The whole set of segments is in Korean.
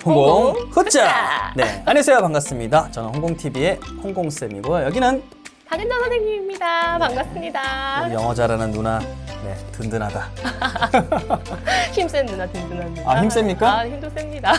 홍공 후짜! 네, 안녕하세요. 반갑습니다. 저는 홍공TV의 홍공쌤이고요. 여기는 박은정 선생님입니다. 반갑습니다. 우리 영어 잘하는 누나. 네, 든든하다. 힘센 누나, 든든한 누나. 아, 힘셉니까? 아, 힘도 셉니다.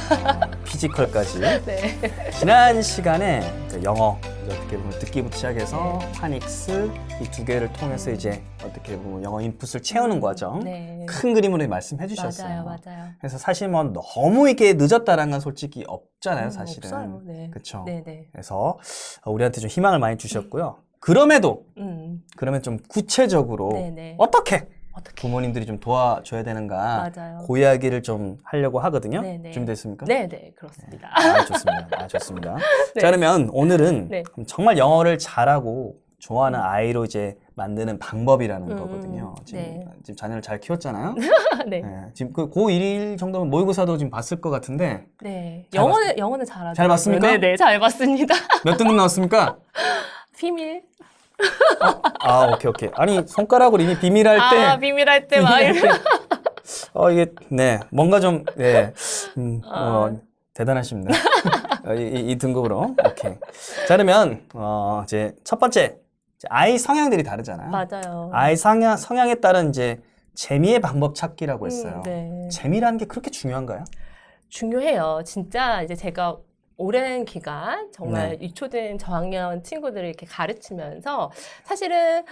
피지컬까지. 네. 지난 시간에 그 영어 어떻게 보면 듣기부터 시작해서 파닉스 이 두 개를 통해서 이제 어떻게 보면 영어 인풋을 채우는 과정 네. 큰 그림으로 말씀해 주셨어요. 맞아요. 그래서 사실 뭐 너무 이게 늦었다라는 건 솔직히 없잖아요, 사실은. 없어요. 네. 그렇죠. 네네. 그래서 우리한테 좀 희망을 많이 주셨고요. 그럼에도 그러면 좀 구체적으로 네네. 어떻게 어떻게? 부모님들이 좀 도와줘야 되는가 맞아요. 그 이야기를 좀 하려고 하거든요. 네네. 준비됐습니까? 네네, 그렇습니다. 아, 좋습니다. 아, 좋습니다. 네. 자, 그러면 오늘은 네. 정말 영어를 잘하고 좋아하는 아이로 이제 만드는 방법이라는 거거든요. 네. 지금 자녀를 잘 키웠잖아요. 네. 네, 지금 그 고1 정도면 모의고사도 지금 봤을 것 같은데 네. 잘 영어는 잘하죠. 잘 봤습니까? 네네, 잘 봤습니다. 몇 등급 나왔습니까? 비밀. 아, 오케이. 아니, 손가락으로 이미 비밀할 때. 아, 비밀할 때 막 이런. 이게, 네, 뭔가 좀, 네, 대단하십니다. 이 등급으로. 오케이. 자, 그러면, 이제 첫 번째, 아이 성향들이 다르잖아요. 맞아요. 아이 성향에 따른 이제 재미의 방법 찾기라고 했어요. 네. 재미라는 게 그렇게 중요한가요? 중요해요. 진짜 이제 제가 오랜 기간 정말 네. 유초등 저학년 친구들을 이렇게 가르치면서 사실은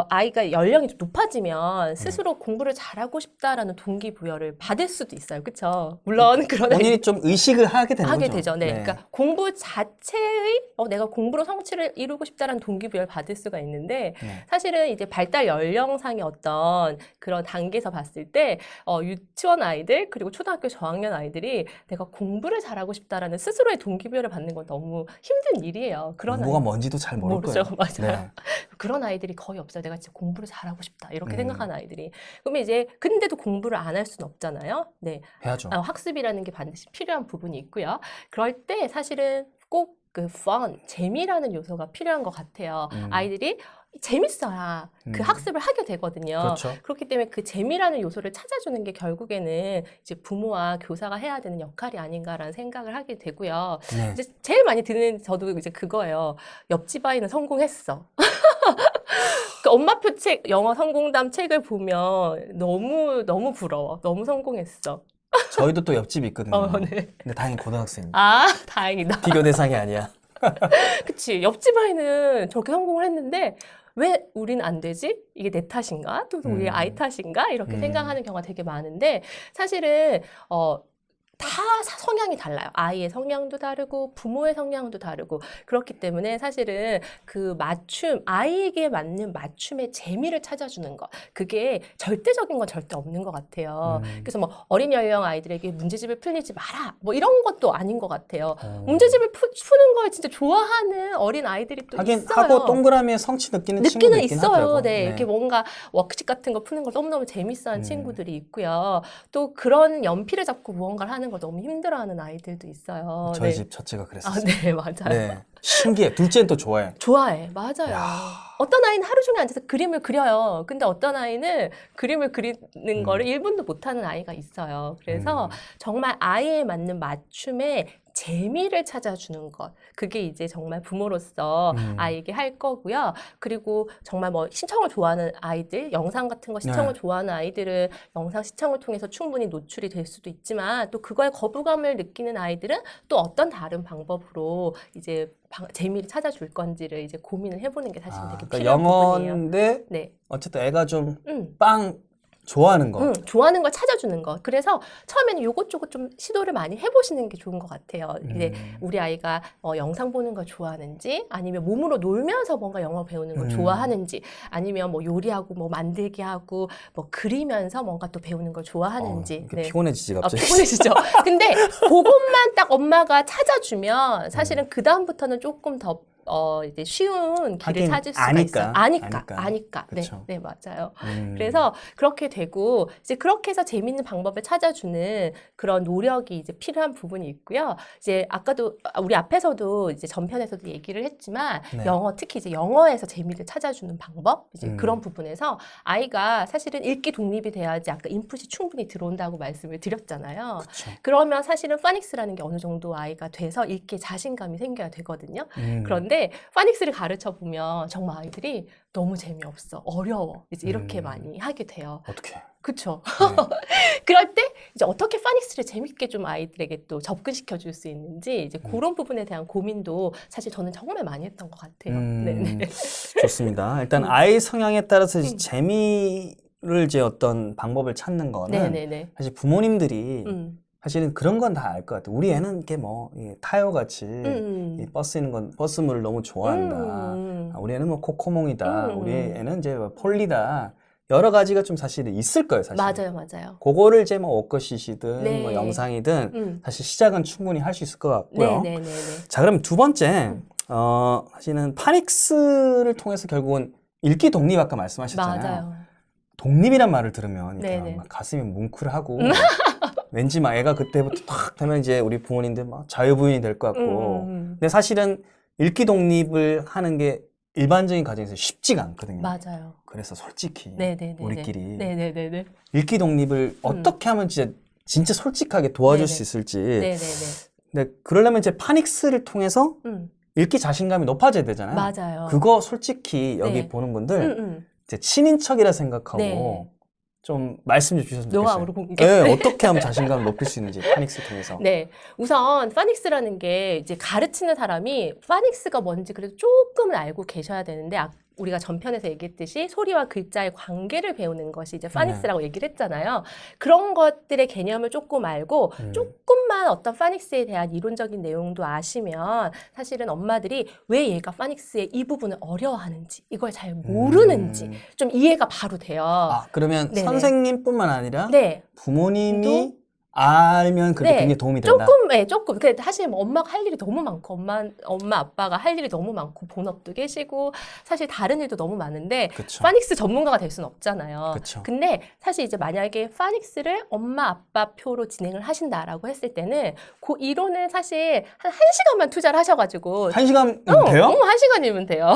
아이가 연령이 좀 높아지면 스스로 공부를 잘하고 싶다라는 동기부여를 받을 수도 있어요. 그렇죠? 물론 그런 본인이 좀 의식을 하게 되는 하게 거죠. 되죠. 네. 그러니까 공부 자체의 내가 공부로 성취를 이루고 싶다라는 동기부여를 받을 수가 있는데 네. 사실은 이제 발달 연령상의 어떤 그런 단계에서 봤을 때 유치원 아이들 그리고 초등학교 저학년 아이들이 내가 공부를 잘하고 싶다라는 스스로의 동기부여를 받는 건 너무 힘든 일이에요. 그런 뭐가 뭔지도 잘 모를 모르죠. 거예요. 맞아요. 네. 그런 아이들이 거의 없어요. 내가 진짜 공부를 잘하고 싶다 이렇게 음. 생각하는 아이들이. 그러면 이제 근데도 공부를 안 할 수는 없잖아요. 네. 해야죠. 학습이라는 게 반드시 필요한 부분이 있고요. 그럴 때 사실은 꼭 그 fun, 재미라는 요소가 필요한 것 같아요. 아이들이 재밌어야 그 학습을 하게 되거든요. 그렇죠. 그렇기 때문에 그 재미라는 요소를 찾아주는 게 결국에는 이제 부모와 교사가 해야 되는 역할이 아닌가라는 생각을 하게 되고요. 네. 이제 제일 많이 듣는 저도 이제 그거예요. 옆집 아이는 성공했어. 그 엄마표 책, 영어 성공담 책을 보면 너무 부러워. 너무 성공했어. 저희도 또 옆집이 있거든요. 네. 근데 다행히 고등학생입니다. 아, 다행이다. 비교 대상이 아니야. 그치. 옆집 아이는 저렇게 성공을 했는데 왜 우리는 안 되지? 이게 내 탓인가? 또 우리 아이 탓인가? 이렇게 생각하는 경우가 되게 많은데 사실은 다 성향이 달라요. 아이의 성향도 다르고 부모의 성향도 다르고 그렇기 때문에 사실은 그 아이에게 맞는 맞춤의 재미를 찾아주는 것 그게 절대적인 건 절대 없는 것 같아요. 그래서 뭐 어린 연령 아이들에게 문제집을 풀리지 마라 뭐 이런 것도 아닌 것 같아요. 문제집을 푸는 걸 진짜 좋아하는 어린 아이들이 또 하긴 있어요. 하고 동그라미에 성취 느끼는 친구도 있긴 있어요. 하더라고요. 네. 이렇게 뭔가 워크집 같은 거 푸는 걸 너무너무 재밌어하는 친구들이 있고요. 또 그런 연필을 잡고 무언가를 하는 걸 너무 힘들어하는 아이들도 있어요. 저희 네. 집 첫째가 아, 그랬었어요. 네, 맞아요. 네. 신기해. 둘째는 또 좋아해. 좋아해. 맞아요. 어떤 아이는 하루 종일 앉아서 그림을 그려요. 근데 어떤 아이는 그림을 그리는 거를 1분도 못하는 아이가 있어요. 그래서 정말 아이에 맞는 맞춤의 재미를 찾아주는 것. 그게 이제 정말 부모로서 아이에게 할 거고요. 그리고 정말 뭐 시청을 좋아하는 아이들, 영상 같은 거 시청을 좋아하는 아이들은 영상 시청을 통해서 충분히 노출이 될 수도 있지만 또 그거에 거부감을 느끼는 아이들은 또 어떤 다른 방법으로 이제 재미를 찾아줄 건지를 이제 고민을 해보는 게 사실 되게 그러니까 필요한 부분이에요. 영어인데 네. 어쨌든 애가 좀 빵 좋아하는 거. 좋아하는 걸 찾아주는 거. 그래서 처음에는 요것저것 좀 시도를 많이 해보시는 게 좋은 것 같아요. 이제 우리 아이가 영상 보는 걸 좋아하는지, 아니면 몸으로 놀면서 뭔가 영어 배우는 걸 좋아하는지, 아니면 뭐 요리하고 뭐 만들기 하고 뭐 그리면서 뭔가 또 배우는 걸 좋아하는지. 이렇게 피곤해지지 갑자기. 피곤해지죠. 근데 그것만 딱 엄마가 찾아주면 사실은 그 다음부터는 조금 더 이제 쉬운 길을 하긴 찾을 수가 아니까. 있어요. 아니까. 네, 그쵸. 네, 맞아요. 그래서 그렇게 되고 이제 그렇게 해서 재밌는 방법을 찾아주는 그런 노력이 이제 필요한 부분이 있고요. 이제 아까도 우리 앞에서도 이제 전편에서도 얘기를 했지만 네. 영어 특히 이제 영어에서 재미를 찾아주는 방법 이제 음. 그런 부분에서 아이가 사실은 읽기 독립이 돼야지 아까 인풋이 충분히 들어온다고 말씀을 드렸잖아요. 그쵸. 그러면 사실은 파닉스라는 게 어느 정도 아이가 돼서 읽기에 자신감이 생겨야 되거든요. 그런데 파닉스를 가르쳐 보면 정말 아이들이 너무 재미없어, 어려워, 이제 이렇게 많이 하게 돼요. 어떻게? 그쵸? 네. 그럴 때 이제 어떻게 파닉스를 재밌게 좀 아이들에게 또 접근시켜 줄 수 있는지 이제 그런 부분에 대한 고민도 사실 저는 정말 많이 했던 것 같아요. 네네. 좋습니다. 일단 아이 성향에 따라서 이제 재미를 이제 어떤 방법을 찾는 거는 네네네. 사실 부모님들이 음. 사실은 그런 건 다 알 것 같아요. 우리 애는 이게 뭐 타요 같이 이 버스 있는 건 버스물을 너무 좋아한다. 아, 우리 애는 뭐 코코몽이다. 우리 애는 이제 뭐 폴리다. 여러 가지가 좀 사실은 있을 거예요, 사실. 맞아요. 그거를 이제 뭐 워크시트든 네. 뭐 영상이든 사실 시작은 충분히 할 수 있을 것 같고요. 네네네. 자, 그럼 두 번째, 사실은 파닉스를 통해서 결국은 읽기 독립 아까 말씀하셨잖아요. 맞아요. 독립이란 말을 들으면 이렇게 네네. 막 가슴이 뭉클하고 왠지 막 애가 그때부터 탁 되면 이제 우리 부모님들 막 자유부인이 될 것 같고 근데 사실은 읽기 독립을 하는 게 일반적인 가정에서 쉽지가 않거든요. 맞아요. 그래서 솔직히 네네네네. 우리끼리 네네네네. 읽기 독립을 어떻게 하면 진짜 솔직하게 도와줄 수 있을지 네네네. 근데 그러려면 이제 파닉스를 통해서 읽기 자신감이 높아져야 되잖아요. 맞아요. 그거 솔직히 여기 네. 보는 분들 제 친인척이라 생각하고 네. 좀 말씀 좀 주셨으면 좋겠어요. 노하우로 공개. 네, 어떻게 하면 자신감을 높일 수 있는지 파닉스 통해서. 네, 우선 파닉스라는 게 이제 가르치는 사람이 파닉스가 뭔지 그래도 조금은 알고 계셔야 되는데 우리가 전편에서 얘기했듯이 소리와 글자의 관계를 배우는 것이 이제 파닉스라고 얘기를 했잖아요. 그런 것들의 개념을 조금 알고 조금만 어떤 파닉스에 대한 이론적인 내용도 아시면 사실은 엄마들이 왜 얘가 파닉스의 이 부분을 어려워하는지 이걸 잘 모르는지 좀 이해가 바로 돼요. 아, 그러면 네네. 선생님뿐만 아니라 네. 부모님이 알면 그게 굉장히 도움이 된다. 조금. 근데 사실 뭐 엄마가 할 일이 너무 많고, 엄마, 아빠가 할 일이 너무 많고, 본업도 계시고, 사실 다른 일도 너무 많은데, 그쵸. 파닉스 전문가가 될 수는 없잖아요. 그쵸. 근데 사실 이제 만약에 파닉스를 엄마, 아빠 표로 진행을 하신다라고 했을 때는, 그 이론을 사실 한 1시간만 투자를 하셔가지고. 1시간 돼요? 1시간이면 돼요.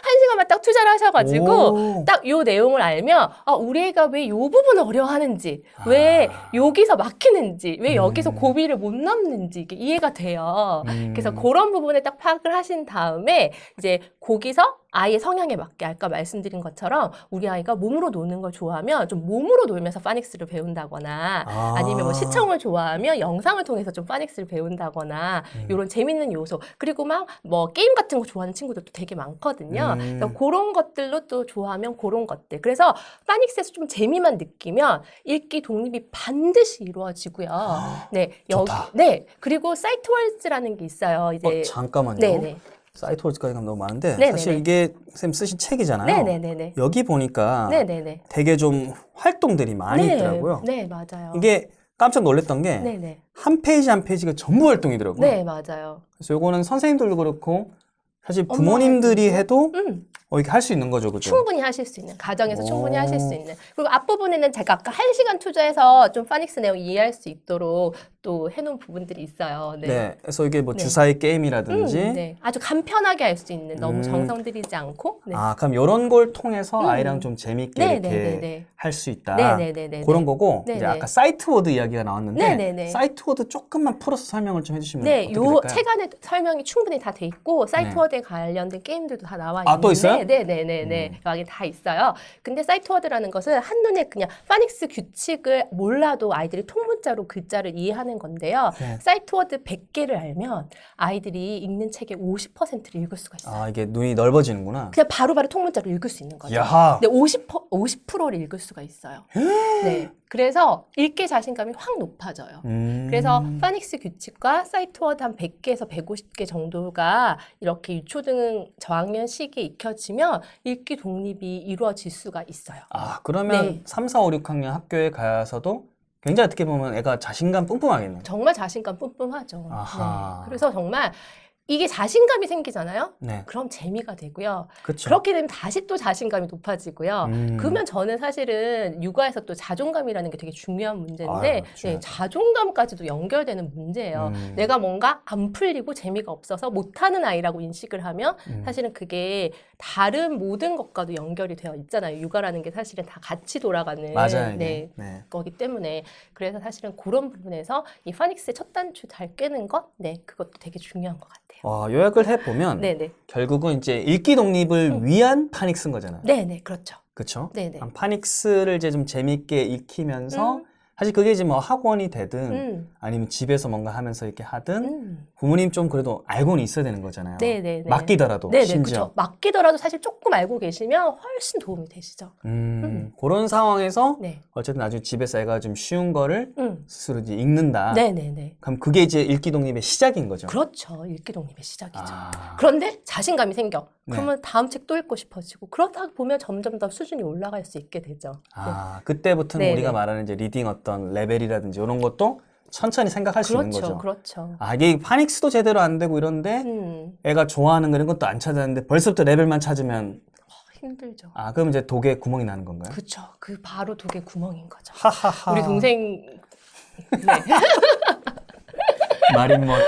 1시간만 딱 투자를 하셔가지고, 딱 요 내용을 알면, 우리 애가 왜 요 부분을 어려워하는지, 왜 여기서 막히는지, 왜 여기서 고비를 못 넘는지 이게 이해가 돼요. 그래서 그런 부분에 딱 파악을 하신 다음에 이제 거기서 아이의 성향에 맞게 아까 말씀드린 것처럼 우리 아이가 몸으로 노는 걸 좋아하면 좀 몸으로 놀면서 파닉스를 배운다거나 아니면 뭐 시청을 좋아하면 영상을 통해서 좀 파닉스를 배운다거나 이런 재밌는 요소 그리고 막 뭐 게임 같은 거 좋아하는 친구들도 되게 많거든요. 그래서 그런 것들로 또 좋아하면 그런 것들. 그래서 파닉스에서 좀 재미만 느끼면 읽기 독립이 반드시 이루어지고요. 네, 좋다. 네, 그리고 사이트월즈라는 게 있어요. 이제 잠깐만요. 네네. 사이트 월드까지 가면 너무 많은데 네네네. 사실 이게 쌤 쓰신 책이잖아요. 네네네네. 여기 보니까 네네네. 되게 좀 활동들이 많이 네, 있더라고요. 네, 맞아요. 이게 깜짝 놀랐던 게 네네. 한 페이지 한 페이지가 전부 활동이더라고요. 네, 맞아요. 그래서 요거는 선생님들도 그렇고 사실 부모님들이 해도 이렇게 할 수 있는 거죠, 그죠? 충분히 하실 수 있는, 가정에서 충분히 하실 수 있는. 그리고 앞부분에는 제가 아까 1시간 투자해서 좀 파닉스 내용 이해할 수 있도록 또 해놓은 부분들이 있어요. 네. 네, 그래서 이게 뭐 네. 주사위 게임이라든지 네. 아주 간편하게 할 수 있는, 너무 정성 들이지 않고. 네. 아, 그럼 이런 걸 통해서 아이랑 좀 재밌게 네, 이렇게 네, 네. 할 수 있다. 네네네네. 그런 거고 네네. 이제 아까 사이트 워드 이야기가 나왔는데 네네네. 사이트 워드 조금만 풀어서 설명을 좀 해주시면 네, 어떻게 요 될까요? 책 안에 설명이 충분히 다 돼 있고 사이트워드에 관련된 게임들도 다 나와 있는데, 아, 또 있어요? 네네네네, 여기 다 있어요. 근데 사이트워드라는 것은 한눈에 그냥 파닉스 규칙을 몰라도 아이들이 통문자로 글자를 이해하는 건데요. 네. 사이트워드 100개를 알면 아이들이 읽는 책의 50%를 읽을 수가 있어요. 아, 이게 눈이 넓어지는구나. 그냥 바로바로 통문자로 읽을 수 있는 거죠. 야하. 근데 50%를 읽을 수가 있어요. 네. 그래서 읽기 자신감이 확 높아져요. 그래서 파닉스 규칙과 사이트워드 한 100개에서 150개 정도가 이렇게 유초등 저학년 시기에 익혀지면 읽기 독립이 이루어질 수가 있어요. 아, 그러면 네. 3, 4, 5, 6학년 학교에 가서도 굉장히 어떻게 보면 애가 자신감 뿜뿜하겠네요. 정말 자신감 뿜뿜하죠. 아하. 네. 그래서 정말 이게 자신감이 생기잖아요. 네. 그럼 재미가 되고요. 그쵸. 그렇게 되면 다시 또 자신감이 높아지고요. 그러면 저는 사실은 육아에서 또 자존감이라는 게 되게 중요한 문제인데 네, 자존감까지도 연결되는 문제예요. 내가 뭔가 안 풀리고 재미가 없어서 못하는 아이라고 인식을 하면 사실은 그게 다른 모든 것과도 연결이 되어 있잖아요. 육아라는 게 사실은 다 같이 돌아가는 맞아요. 네, 네. 거기 때문에 그래서 사실은 그런 부분에서 이 파닉스의 첫 단추 잘 깨는 것, 네, 그것도 되게 중요한 것 같아요. 요약을 해보면 네네. 결국은 이제 읽기 독립을 위한 파닉스인 거잖아요. 네네, 그렇죠. 그렇죠? 네네. 파닉스를 이제 좀 재밌게 익히면서 사실 그게 이제 뭐 학원이 되든 아니면 집에서 뭔가 하면서 이렇게 하든 부모님 좀 그래도 알고는 있어야 되는 거잖아요. 네네네. 맡기더라도 네네, 심지어. 그쵸. 맡기더라도 사실 조금 알고 계시면 훨씬 도움이 되시죠. 그런 상황에서 네. 어쨌든 나중에 집에서 애가 좀 쉬운 거를 스스로 이제 읽는다. 네네네. 그럼 그게 이제 읽기 독립의 시작인 거죠. 그렇죠. 읽기 독립의 시작이죠. 그런데 자신감이 생겨. 그러면 다음 책 또 읽고 싶어지고 그러다 보면 점점 더 수준이 올라갈 수 있게 되죠. 그때부터는 네네. 우리가 말하는 이제 리딩 어떤 레벨이라든지 이런 것도 천천히 생각할 수 있는 거죠. 그렇죠. 이게 파닉스도 제대로 안 되고 이런데 애가 좋아하는 그런 것도 안 찾았는데 벌써부터 레벨만 찾으면 힘들죠. 그럼 이제 독에 구멍이 나는 건가요? 그렇죠. 그 바로 독에 구멍인 거죠. 하하하. 우리 동생 네. 말인멋.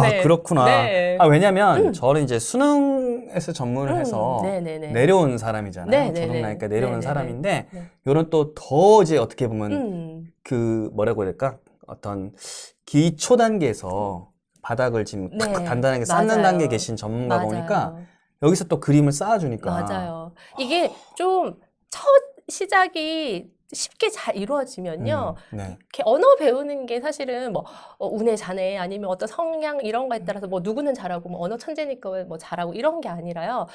네. 그렇구나. 네. 왜냐면 저는 이제 수능에서 전문을 해서 네네네. 내려온 사람이잖아요. 네네네. 초등학교 내려온 네네네. 사람인데 네. 요런 또 더 이제 어떻게 보면 그 뭐라고 해야 될까? 어떤 기초 단계에서 바닥을 지금 네. 단단하게 쌓는 맞아요. 단계에 계신 전문가가 맞아요. 오니까 여기서 또 그림을 쌓아주니까. 맞아요. 이게 좀 첫 시작이 쉽게 잘 이루어지면요. 네. 이렇게 언어 배우는 게 사실은 뭐 운에 자네 아니면 어떤 성향 이런 거에 따라서 뭐 누구는 잘하고 뭐 언어 천재니까 뭐 잘하고 이런 게 아니라요.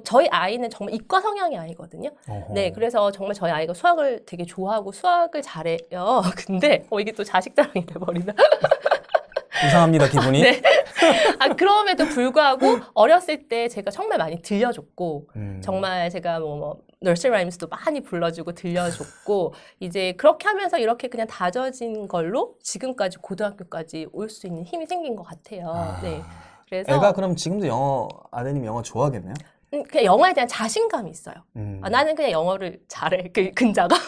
저희 아이는 정말 이과 성향의 아이거든요. 어허. 네, 그래서 정말 저희 아이가 수학을 되게 좋아하고 수학을 잘해요. 근데 이게 또 자식 자랑이 돼버리나? 이상합니다, 기분이. 네. 그럼에도 불구하고 어렸을 때 제가 정말 많이 들려줬고 정말 제가 뭐 너스리 라임스도 많이 불러주고 들려줬고 이제 그렇게 하면서 이렇게 그냥 다져진 걸로 지금까지 고등학교까지 올 수 있는 힘이 생긴 것 같아요. 네. 그래서 애가 그럼 지금도 아드님 영어 좋아하겠네요? 그냥 영어에 대한 자신감이 있어요. 나는 그냥 영어를 잘해. 그 근자감.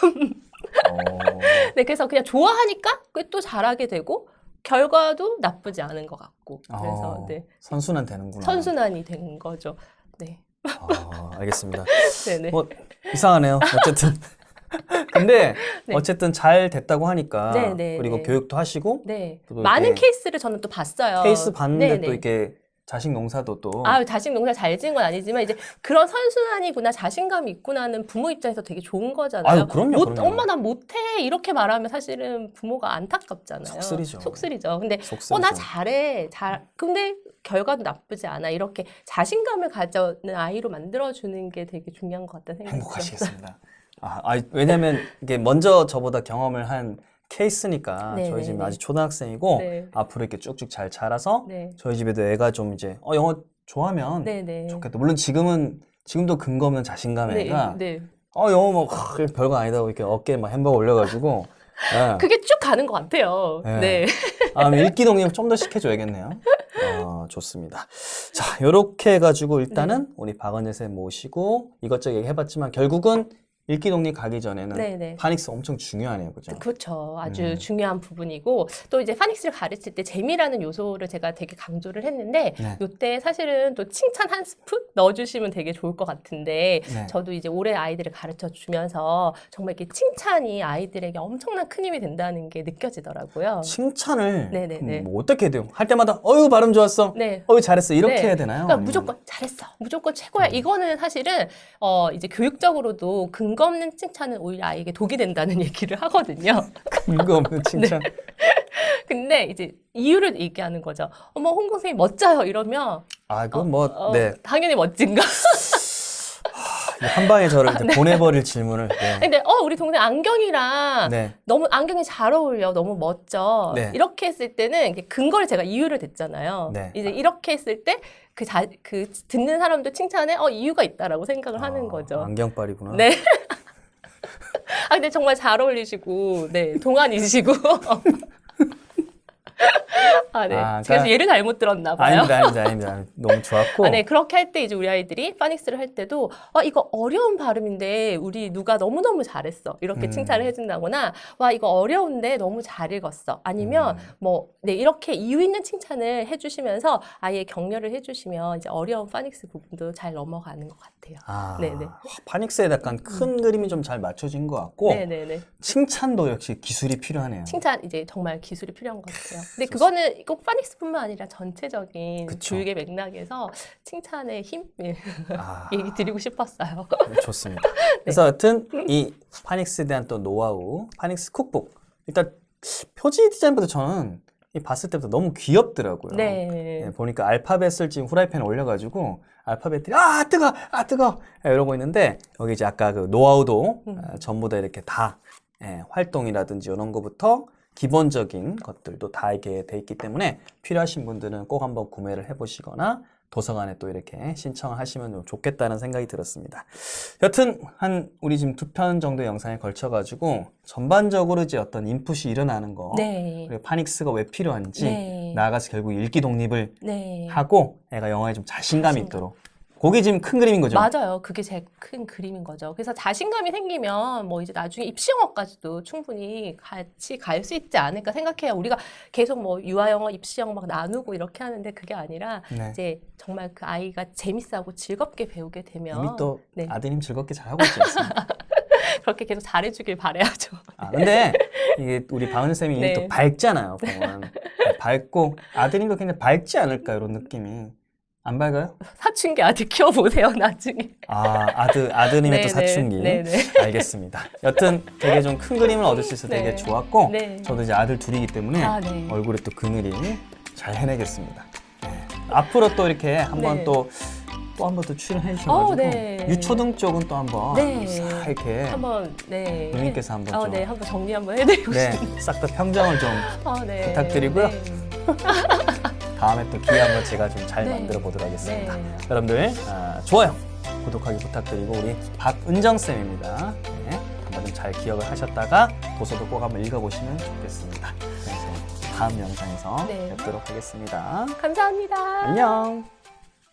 네, 그래서 그냥 좋아하니까 그게 또 잘하게 되고 결과도 나쁘지 않은 것 같고 그래서 네. 선순환 되는구나. 선순환이 된 거죠. 네. 알겠습니다. 네네. 뭐 이상하네요. 어쨌든 근데 네. 어쨌든 잘 됐다고 하니까 네네. 그리고 교육도 하시고 네. 또 많은 이렇게 케이스를 저는 또 봤어요. 케이스 봤는데 네네. 또 이렇게 자식 농사도 또 자식 농사 잘 지은 건 아니지만 이제 그런 선순환이구나 자신감이 있구나는 부모 입장에서 되게 좋은 거잖아요. 그럼요. 엄마 난 못해 이렇게 말하면 사실은 부모가 안타깝잖아요. 속쓰리죠. 속쓰리죠. 근데 속쓰리죠. 나 잘해. 근데 결과도 나쁘지 않아. 이렇게 자신감을 가져는 아이로 만들어주는 게 되게 중요한 것 같다는 생각이 행복하시겠습니다. 왜냐면 이게 먼저 저보다 경험을 한 케이스니까 네네네. 저희 집은 아직 초등학생이고 네. 앞으로 이렇게 쭉쭉 잘 자라서 네. 저희 집에도 애가 좀 이제 영어 좋아하면 네네. 좋겠다. 물론 지금도 근거 없는 자신감 애가 네. 영어 뭐 별거 아니다고 이렇게 어깨에 막 햄버거 올려가지고 그게 쭉 가는 것 같아요. 네. 읽기 독립 좀 더 시켜줘야겠네요. 좋습니다. 자, 요렇게 해가지고 일단은 우리 박은혜 쌤 모시고 이것저것 얘기해봤지만 결국은 읽기 독립 가기 전에는 네네. 파닉스 엄청 중요하네요, 그죠? 그렇죠. 아주 중요한 부분이고 또 이제 파닉스를 가르칠 때 재미라는 요소를 제가 되게 강조를 했는데 네. 이때 사실은 또 칭찬 한 스푼 넣어주시면 되게 좋을 것 같은데 네. 저도 이제 올해 아이들을 가르쳐 주면서 정말 이렇게 칭찬이 아이들에게 엄청난 큰 힘이 된다는 게 느껴지더라고요. 칭찬을 네네네. 뭐 어떻게 해야 돼요? 할 때마다 발음 좋았어. 네. 잘했어. 이렇게 네. 해야 되나요? 그러니까 아니면? 무조건 잘했어. 무조건 최고야. 이거는 사실은 이제 교육적으로도 근거 없는 칭찬은 오히려 아이에게 독이 된다는 얘기를 하거든요. 근거 없는 칭찬. 근데 이제 이유를 얘기하는 거죠. 홍 선생님 멋져요. 이러면 그건 네. 당연히 멋진가? 한 방에 저를 이제 보내버릴 질문을. 네. 근데 우리 동생 안경이랑 네. 너무 안경이 잘 어울려. 너무 멋져. 네. 이렇게 했을 때는 이게 근거를 제가 이유를 댔잖아요. 네. 이제 이렇게 했을 때 그 듣는 사람도 칭찬에 이유가 있다라고 생각을 하는 거죠. 안경빨이구나. 네. 근데 정말 잘 어울리시고, 네, 동안이시고. 아, 네. 그러니까 그래서 예를 잘못 들었나 봐요. 아닙니다. 너무 좋았고. 네, 그렇게 할 때 이제 우리 아이들이 파닉스를 할 때도 이거 어려운 발음인데 우리 누가 너무너무 잘했어. 이렇게 칭찬을 해준다거나 와, 이거 어려운데 너무 잘 읽었어. 아니면 네, 이렇게 이유 있는 칭찬을 해주시면서 아예 격려를 해주시면 이제 어려운 파닉스 부분도 잘 넘어가는 것 같아요. 네네. 파닉스에 약간 큰 그림이 좀 잘 맞춰진 것 같고. 네네네. 칭찬도 역시 기술이 필요하네요. 칭찬 이제 정말 기술이 필요한 것 같아요. 근데 그거는 꼭 파닉스뿐만 아니라 전체적인 그쵸. 교육의 맥락에서 칭찬의 힘 얘기 드리고 싶었어요. 좋습니다. 그래서 여튼 이 파닉스에 대한 또 노하우, 파닉스 쿡북. 일단 표지 디자인보다 저는 이 봤을 때부터 너무 귀엽더라고요. 네. 보니까 알파벳을 지금 후라이팬에 올려가지고 알파벳들이 뜨거 이러고 있는데 여기 이제 아까 그 노하우도 전부 다 이렇게 다 활동이라든지 이런 거부터 기본적인 것들도 다 이렇게 돼 있기 때문에 필요하신 분들은 꼭 한번 구매를 해보시거나 도서관에 또 이렇게 신청을 하시면 좋겠다는 생각이 들었습니다. 여튼 우리 지금 2편 정도 영상에 걸쳐가지고 전반적으로 이제 어떤 인풋이 일어나는 거, 그리고 파닉스가 왜 필요한지, 나아가서 결국 읽기 독립을 하고 애가 영어에 좀 자신감이 있도록. 그게 지금 큰 그림인 거죠? 맞아요. 그게 제일 큰 그림인 거죠. 그래서 자신감이 생기면 뭐 이제 나중에 입시영어까지도 충분히 같이 갈 수 있지 않을까 생각해요. 우리가 계속 뭐 유아영어, 입시영어 막 나누고 이렇게 하는데 그게 아니라 이제 정말 그 아이가 재밌어하고 즐겁게 배우게 되면 이미 또 아드님 즐겁게 잘하고 있지 않습니까? 그렇게 계속 잘해주길 바라야죠. 근데 이게 우리 박은희 쌤이 또 밝잖아요. 보면. 밝고 아드님도 굉장히 밝지 않을까 이런 느낌이. 안 밝아요? 사춘기 아들 키워보세요, 나중에. 아드님의 또 사춘기. 알겠습니다. 여튼 되게 좀 큰 그림을 얻을 수 있어서 되게 좋았고, 저도 이제 아들 둘이기 때문에 얼굴에 또 그늘이 잘 해내겠습니다. 앞으로 또 이렇게 한번 또 한 번 또 출연해 주셔가지고 유초등 쪽은 또 한번 싹 이렇게 한번 누님께서 한번 좀 한번 정리 한번 해드리고 싶습니다. 싹 다 평정을 좀 부탁드리고요. 다음에 또 기회 한번 제가 좀 잘 만들어 보도록 하겠습니다. 여러분들 좋아요, 구독하기 부탁드리고 우리 박은정 쌤입니다. 한번 좀 잘 기억을 하셨다가 도서도 꼭 한번 읽어보시면 좋겠습니다. 그래서 다음 영상에서 뵙도록 하겠습니다. 감사합니다. 안녕.